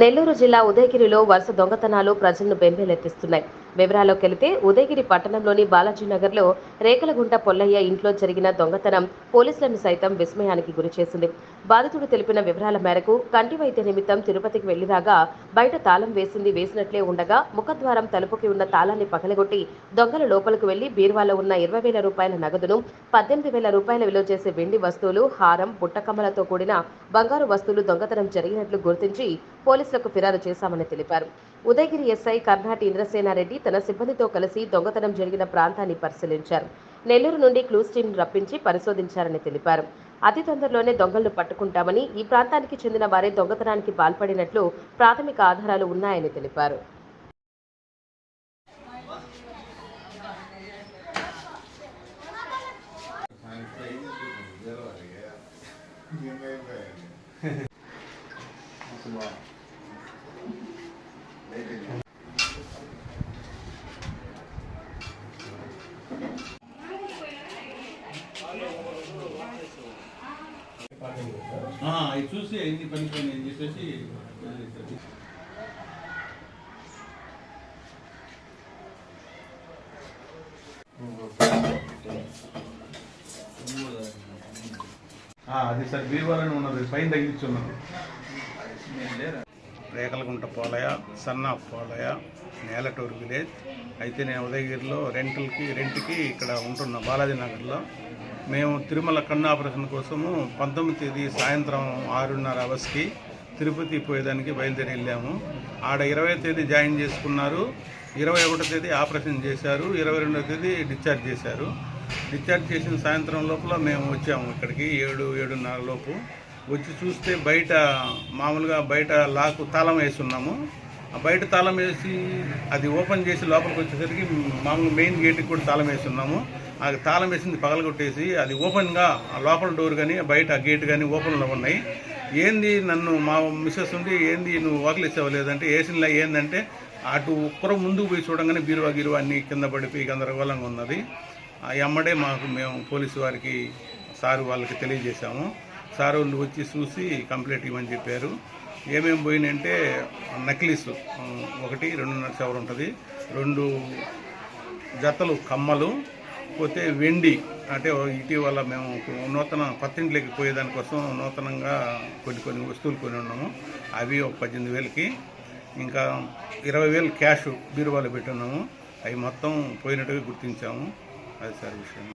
నెల్లూరు జిల్లా ఉదయగిరిలో వరుస దొంగతనాలు ప్రజలను బెంబేలెత్తిస్తున్నాయి. వివరాల్లోకి వెళితే ఉదయగిరి పట్టణంలోని బాలాజీనగర్లో రేకలగుంట పొల్లయ్య ఇంట్లో జరిగిన దొంగతనం పోలీసులను సైతం విస్మయానికి గురిచేసింది. బాధితుడు తెలిపిన వివరాల మేరకు కంటి వైద్య నిమిత్తం తిరుపతికి వెళ్లిరాగా బయట తాళం వేసినట్లే ఉండగా ముఖద్వారం తలుపుకి ఉన్న తాళాన్ని పగలగొట్టి దొంగలు లోపలికి వెళ్లి బీరువాలో ఉన్న 20,000 రూపాయల నగదును, 18,000 రూపాయల విలువ చేసే వెండి వస్తువులు, హారం, బుట్టకమ్మలతో కూడిన బంగారు వస్తువులు దొంగతనం జరిగినట్లు గుర్తించి పోలీసులకు ఫిర్యాదు చేశామని తెలిపారు. ఉదయగిరి ఎస్ఐ కర్నాటి ఇంద్రసేనారెడ్డి తన సిబ్బందితో కలిసి దొంగతనం జరిగిన ప్రాంతాన్ని పరిశీలించారు. నెల్లూరు నుండి క్లూస్ టీం రప్పించి పరిశోధించారని తెలిపారు. అతి తొందరలోనే దొంగలను పట్టుకుంటామని, ఈ ప్రాంతానికి చెందిన వారే దొంగతనానికి పాల్పడినట్లు ప్రాథమిక ఆధారాలు ఉన్నాయని తెలిపారు. ఇది చూసి ఎన్ని పనిపోయినాయి అని చెప్పేసి అది సార్ బీరువాలని ఉన్నది, పైన తగ్గించున్నది. రేకలగుంట పోలయ, సన్న పోలయ, నేలటూరు విలేజ్. అయితే నేను ఉదయగిరిలో రెంట్కి ఇక్కడ ఉంటున్నా బాలాజీనగర్లో. మేము తిరుమల కన్ను ఆపరేషన్ కోసము 19వ తేదీ సాయంత్రం 6:30 అవర్స్కి తిరుపతి పోయేదానికి బయలుదేరి వెళ్ళాము. ఆడ 20వ తేదీ జాయిన్ చేసుకున్నారు, 21వ తేదీ ఆపరేషన్ చేశారు, 22వ తేదీ డిశ్చార్జ్ చేశారు. డిశ్చార్జ్ చేసిన సాయంత్రం లోపల మేము వచ్చాము ఇక్కడికి 7-7:30 లోపు. వచ్చి చూస్తే మామూలుగా బయట లాకు తాళం వేసి ఉన్నాము. బయట తాళం వేసి అది ఓపెన్ చేసి లోపలికి వచ్చేసరికి మామూలు మెయిన్ గేట్కి కూడా తాళం వేసి ఉన్నాము. ఆ తాళం వేసింది పగలగొట్టేసి అది ఓపెన్గా లోపల డోర్ కానీ బయట గేట్ కానీ ఓపెన్లో ఉన్నాయి. ఏంది నన్ను మా మిస్సెస్ ఉండి ఏంది నువ్వు వాకిలిచ్చావు లేదంటే వేసినలా ఏంటంటే అటు ఒక్కరు ముందుకు పోయి చూడంగానే బీరువా అన్నీ కింద పడిపోయి గందరగోళంగా ఉన్నది. ఎమ్మడే మేము పోలీసు వారికి సారు వాళ్ళకి తెలియజేశాము. సార్ వాళ్ళు వచ్చి చూసి కంప్లైంట్ ఇవ్వమని చెప్పారు. ఏమేమి పోయినాయంటే నెక్లెస్ 1-2.5 సవర్ ఉంటుంది, 2 జతలు కమ్మలు, పోతే వెండి. అంటే ఇటీవల మేము కొత్త ఇంట్లోకి పోయేదానికోసం నూతనంగా కొన్ని వస్తువులు కొని ఉన్నాము. అవి ఒక 18,000కి, ఇంకా 20,000 క్యాష్ బీరువాలో పెట్టున్నాము. అవి మొత్తం పోయినట్టుగా గుర్తించాము. అది సార్ విషయం.